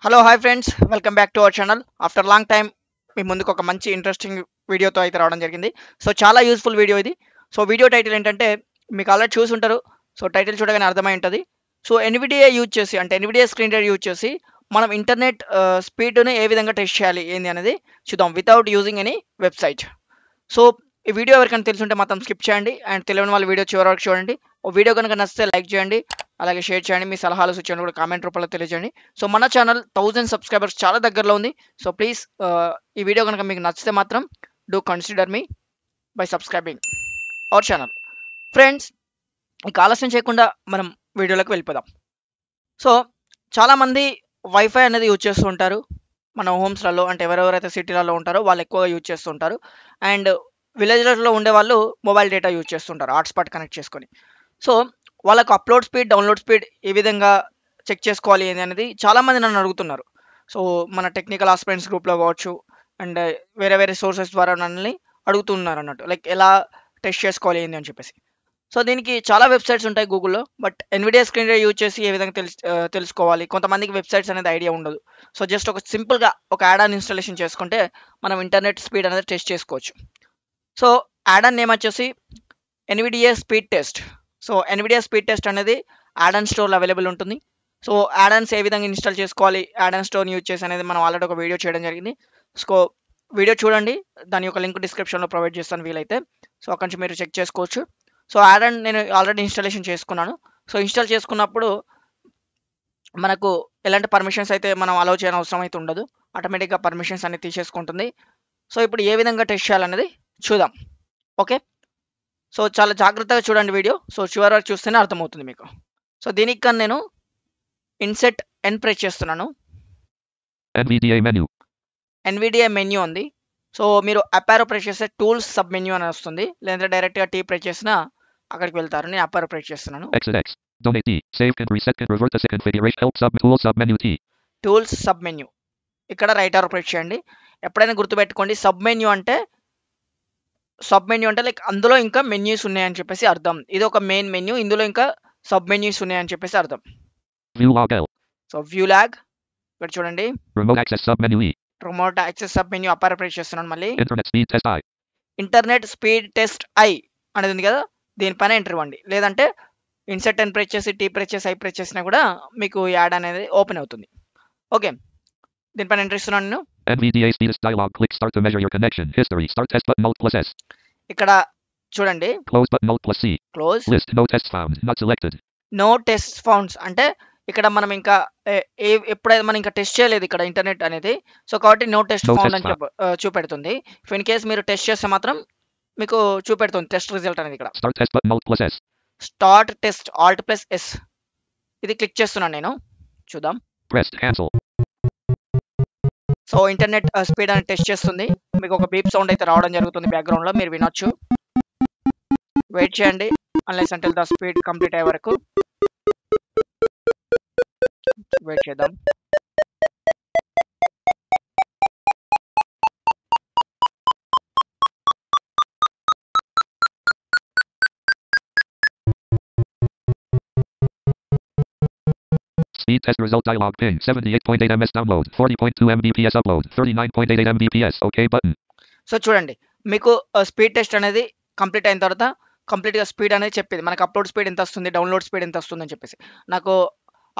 Hello hi friends, welcome back to our channel. After long time మీ ముందుకు ఒక మంచి ఇంట్రెస్టింగ్ వీడియోతో అయితే రావడం జరిగింది. సో చాలా యూస్ఫుల్ వీడియో ఇది. సో వీడియో టైటిల్ ఏంటంటే మీకు ఆల్రెడీ చూసి ఉంటారు. సో టైటిల్ చూడగానే అర్థమై ఉంటుంది. సో ఎన్విడిఏ యూజ్ చేసి అంటే ఎన్విడిఏ స్క్రీన్ రీడర్ యూజ్ చేసి మనం ఇంటర్నెట్ స్పీడ్ని ఏ విధంగా టెస్ట్ చేయాలి ఏంది అనేది చూద్దాం without using any website. So ఈ వీడియో ఎవరికైనా తెలుసుంటే మాత్రం స్కిప్ చేయండి అండ్ తెలియని వాళ్ళ వీడియో చివరి వరకు చూడండి. ఓ వీడియో కనుక నచ్చితే లైక్ చేయండి, అలాగే షేర్ చేయండి. మీ సలహాలు సూచనలు కూడా కామెంట్ రూపంలో తెలియజేయండి. సో మన ఛానల్ 1000 సబ్స్క్రైబర్స్ చాలా దగ్గరలో ఉంది. సో ప్లీజ్ ఈ వీడియో కనుక మీకు నచ్చితే మాత్రం do consider me by subscribing our channel. Friends, ఇక ఆలస్యం చేయకుండా మనం వీడియోలోకి వెళ్ళిపోదాం. సో చాలామంది వైఫై అనేది యూజ్ చేస్తూ ఉంటారు మన హోమ్స్లలో. అంటే ఎవరెవరైతే సిటీలలో ఉంటారో వాళ్ళు ఎక్కువగా యూజ్ చేస్తూ ఉంటారు. అండ్ విలేజ్లలో ఉండే వాళ్ళు మొబైల్ డేటా యూజ్ చేస్తుంటారు హాట్స్పాట్ కనెక్ట్ చేసుకొని. సో వాళ్ళకు అప్లోడ్ స్పీడ్, డౌన్లోడ్ స్పీడ్ ఏ విధంగా చెక్ చేసుకోవాలి అనేది చాలామంది నన్ను అడుగుతున్నారు. సో మన టెక్నికల్ ఆస్పిరెంట్స్ గ్రూప్లో కావచ్చు అండ్ వేరే వేరే సోర్సెస్ ద్వారా నన్ను అడుగుతున్నారు అన్నట్టు, లైక్ ఎలా టెస్ట్ చేసుకోవాలి ఏంది అని చెప్పేసి. సో దీనికి చాలా వెబ్సైట్స్ ఉంటాయి గూగుల్లో. But Nvidia screen reader use చేసి ఏ విధంగా తెలుసుకోవాలి. కొంతమందికి వెబ్సైట్స్ అనేది ఐడియా ఉండదు. సో జస్ట్ ఒక సింపుల్గా ఒక యాడ్ ఆన్ ఇన్స్టాలేషన్ చేసుకుంటే మనం ఇంటర్నెట్ స్పీడ్ అనేది టెస్ట్ చేసుకోవచ్చు. సో యాడ్ ఆన్ నేమ్ వచ్చేసి Nvidia speed test. So Nvidia speed test అనేది యాడ్ ఆన్ స్టోర్లో అవైలబుల్ ఉంటుంది. సో యాడ్ ఆన్స్ ఏ విధంగా ఇన్స్టాల్ చేసుకోవాలి, యాడ్ ఆన్ స్టోర్ని యూజ్ చేసి అనేది మనం ఆల్రెడీ ఒక వీడియో చేయడం జరిగింది. సో వీడియో చూడండి, దాని యొక్క లింక్ డిస్క్రిప్షన్లో ప్రొవైడ్ చేస్తాను వీలైతే. సో అక్కడి నుంచి మీరు చెక్ చేసుకోవచ్చు. సో యాడ్ ఆన్ నేను ఆల్రెడీ ఇన్స్టాలేషన్ చేసుకున్నాను. సో ఇన్స్టాల్ చేసుకున్నప్పుడు మనకు ఎలాంటి పర్మిషన్స్ అయితే మనం అలౌ చేయని అవసరం అయితే ఉండదు. ఆటోమేటిక్గా పర్మిషన్స్ అనేది తీసేసుకుంటుంది. సో ఇప్పుడు ఏ విధంగా టెస్ట్ చేయాలనేది చూద్దాం. ఓకే, సో చాలా జాగ్రత్తగా చూడండి వీడియో. సో చివరి వరకు చూస్తేనే అర్థమవుతుంది మీకు. సో దీనికి కానీ నేను ఇన్సెట్ ఎన్ ప్రెస్ చేస్తున్నాను. ఎన్విడిఏ మెన్యూ ఉంది. సో మీరు అపారో ప్రెస్ చేస్తే టూల్స్ సబ్ మెన్యూ అని వస్తుంది, లేదంటే డైరెక్ట్గా టీ ప్రెస్ చేసినా అక్కడికి వెళ్తారు. నేను అపారో ప్రెస్ చేస్తున్నాను. టూల్స్ సబ్ మెన్యూ ఇక్కడ రైట్ ఆరో ప్రెస్ చేయండి. ఎప్పుడైనా గుర్తుపెట్టుకోండి, సబ్ మెన్యూ అంటే లైక్ అందులో ఇంకా మెన్యూస్ ఉన్నాయని చెప్పేసి అర్థం. ఇది ఒక మెయిన్ మెన్యూ, ఇందులో ఇంకా సబ్ మెన్యూస్ ఉన్నాయని చెప్పేసి అర్థం. సో వ్యూ లాగ్ ఇక్కడ చూడండి, రిమోట్ యాక్సెస్ సబ్ మెన్యూ అపారో ప్రెస్ చేస్తున్నాను. మళ్ళీ ఇంటర్నెట్ స్పీడ్ టెస్ట్ ఐ అనేది ఉంది కదా, దీనిపైన ఎంటర్ ఇవ్వండి. లేదంటే ఇన్సెట్ ఎన్ ప్రెస్ చేసి టీ ప్రెస్ చేసి ఐ ప్రెస్ చేసినా కూడా మీకు యాడ్ అనేది ఓపెన్ అవుతుంది. ఓకే, దీనిపైన ఎంటర్ ఇస్తున్నాను నేను. ఇక్కడ చూడండి, క్లోజ్ నో టెస్ట్ ఫౌండ్స్ అంటే ఇక్కడ మనం ఇంకా ఎప్పుడైతే మనం ఇంకా టెస్ట్ చేయలేదు ఇక్కడ ఇంటర్నెట్ అనేది. సో కాబట్టి నో టెస్ట్ ఫౌండ్ అని చూపెడుతుంది. ఇఫ్ ఇన్ కేస్ మీరు టెస్ట్ చేస్తే మాత్రం మీకు చూపెడుతుంది టెస్ట్ రిజల్ట్ అనేది. ఇక్కడ start test Alt plus S ఇది క్లిక్ చేస్తున్నాను నేను, చూద్దాం. సో ఇంటర్నెట్ స్పీడ్ అని టెస్ట్ చేస్తుంది. మీకు ఒక బీప్ సౌండ్ అయితే రావడం జరుగుతుంది బ్యాక్గ్రౌండ్లో, మీరు వినొచ్చు. వెయిట్ చేయండి unless until the speed complete అయ్యే వరకు వెయిట్ చేద్దాం. Speed test result dialog ping 78.8 ms download 40.2 mbps upload 39.88 mbps OK button. So చూడండి, మీకు స్పీడ్ టెస్ట్ అనేది కంప్లీట్ అయిన తర్వాత కంప్లీట్గా స్పీడ్ అనేది చెప్పింది మనకు. అప్లోడ్ స్పీడ్ ఎంత వస్తుంది, డౌన్లోడ్ స్పీడ్ ఎంత వస్తుంది అని చెప్పేసి. నాకు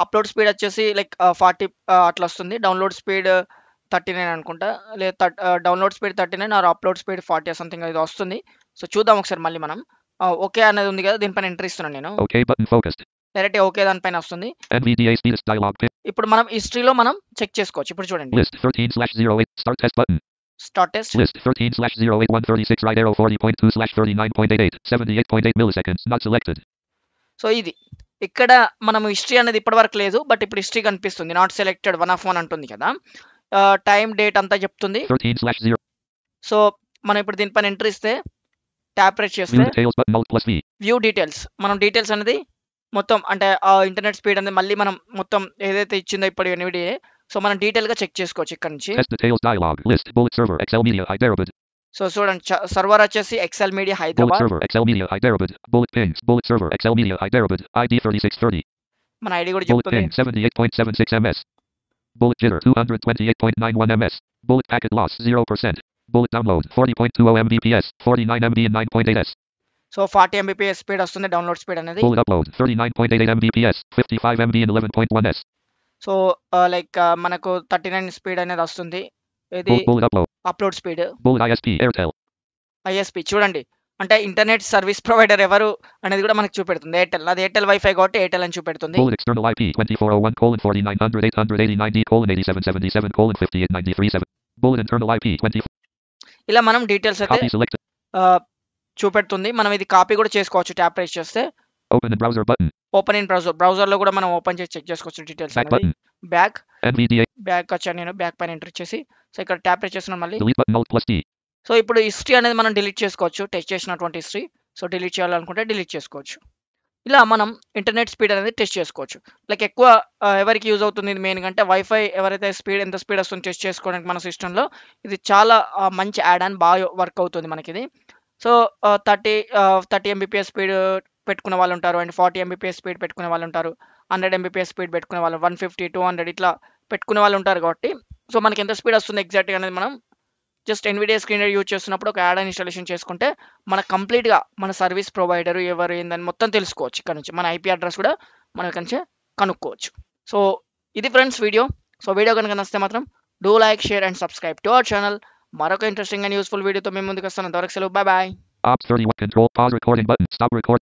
అప్లోడ్ స్పీడ్ వచ్చేసి లైక్ 40 అట్లా వస్తుంది. డౌన్లోడ్ స్పీడ్ 39 అనుకుంటా, లేదా download speed 39 or upload speed 40 something ఇది వస్తుంది. సో చూద్దాం ఒకసారి మళ్ళీ మనం. ఓకే అనేది ఉంది కదా, దీనిపైన ఎంటర్ ఇస్తున్నాను నేను. డైరెక్ట్ ఓకే దానిపైన వస్తుంది. ఇప్పుడు మనం హిస్టరీలో మనం చెక్ చేసుకోవచ్చు. ఇప్పుడు చూడండి, start test list 13/08/136 right arrow 40.2/39.88 78.8 milliseconds not selected. So ఇది ఇక్కడ మనం హిస్టరీ అనేది ఇప్పటి వరకు లేదు, బట్ ఇప్పుడు హిస్టరీ కనిపిస్తుంది. నాట్ సెలెక్టెడ్ 1 of 1 అంటుంది కదా, టైం డేట్ అంతా చెప్తుంది. 13/0. సో మనం ఇప్పుడు దీనిపైన ఎంటర్ ఇస్తే ట్యాప్ ప్రెస్ చేస్తే వ్యూ డీటెయిల్స్, మనం డీటెయిల్స్ అనేది మొత్తం అంటే ఇంటర్నెట్ స్పీడ్ అనేది మళ్ళీ మనం మొత్తం ఏదైతే ఇచ్చిందో ఇప్పుడు ఎన్విడిఏ, సో మనం డీటెయిల్ గా చెక్ చేసుకోవచ్చు ఇక్కడ నుంచి. సో చూడండి, సర్వర్ వచ్చేసి ఎక్సెల్ మీడియా హైదరాబాద్, మన ఐడి కూడా చెప్తుంది 78.76 ms. Bullet jitter 228.91 ms. Bullet packet loss 0%. Bullet download 40.20 mbps, 49 MB and 9.8s. So 40 mbps speed వస్తుంది డౌన్లోడ్ స్పీడ్ అనేది. Bullet upload 39.88 mbps, 55 MB and 11.1s. So like మనకు 39 speed అనేది వస్తుంది. ఇది Bullet upload. Upload speed. Bullet ISP Airtel. ISP చూడండి, అంటే internet service provider ఎవరు అనేది కూడా మనకు చూపెడుతుంది. ఎయిర్టెల్, అది ఎయిర్టెల్ వైఫై కాబట్టి ఎయిర్టెల్ అని చూపెడుతుంది. Bullet external IP 2401:4900:889D:8777:5893:7. Bullet internal IP 24. ఇలా మనం డీటెయిల్స్ అయితే Copy select. చూపెడుతుంది. మనం ఇది కాపీ కూడా చేసుకోవచ్చు ట్యాప్ ప్రెస్ చేస్తే. Open in browser button. Open in browser లో కూడా మనం ఓపెన్ చేసి చెక్ చేసుకోవచ్చు డీటెయిల్స్ Back అనేది. button. Back NVDA. వచ్చాను నేను, బ్యాక్ పైన ఎంటర్ చేసి సో ఇక్కడ ట్యాప్ ప్రెస్ చేస్తున్నాను మళ్ళీ. Delete button Alt+D. సో ఇప్పుడు హిస్టరీ అనేది మనం డిలీట్ చేసుకోవచ్చు, టెస్ట్ చేసినటువంటి హిస్టరీ. సో డిలీట్ చేయాలనుకుంటే డిలీట్ చేసుకోవచ్చు. ఇలా మనం ఇంటర్నెట్ స్పీడ్ అనేది టెస్ట్ చేసుకోవచ్చు. లైక్ ఎక్కువ ఎవరికి యూజ్ అవుతుంది ఇది మెయిన్ అంటే వైఫై ఎవరైతే స్పీడ్ ఎంత స్పీడ్ వస్తుందో టెస్ట్ చేసుకోవడానికి మన సిస్టంలో ఇది చాలా మంచి యాడ్ ఆన్ బాగా వర్క్ అవుతుంది మనకి ఇది. సో 30 mbps స్పీడ్ పెట్టుకునే వాళ్ళు ఉంటారు, అండ్ 40 mbps స్పీడ్ పెట్టుకునే వాళ్ళు ఉంటారు, 100 mbps స్పీడ్ పెట్టుకునే వాళ్ళు, 150, 200 ఇట్లా పెట్టుకునే వాళ్ళు ఉంటారు. కాబట్టి సో మనకి ఎంత స్పీడ్ వస్తుంది ఎగ్జాక్ట్గా అనేది మనం just NVIDIA screen reader use చేస్తున్నప్పుడు ఒక యాడ్ ఆన్ ఇన్స్టాలేషన్ చేసుకుంటే మన కంప్లీట్గా మన సర్వీస్ ప్రొవైడర్ ఎవరు ఏందని మొత్తం తెలుసుకోవచ్చు. ఇక్కడ నుంచి మన IP అడ్రస్ కూడా మన ఇక్కడ నుంచి కనుక్కోవచ్చు. సో ఇది ఫ్రెండ్స్ వీడియో. సో వీడియో కనుక నచ్చితే మాత్రం do like, share and subscribe to our channel. మరొక ఇంట్రెస్టింగ్ అండ్ యూస్ఫుల్ వీడియోతో మేము ముందుకు వస్తాను. అంతవరకు సెలవు, bye bye. Ops 31 control pause recording button. Stop record.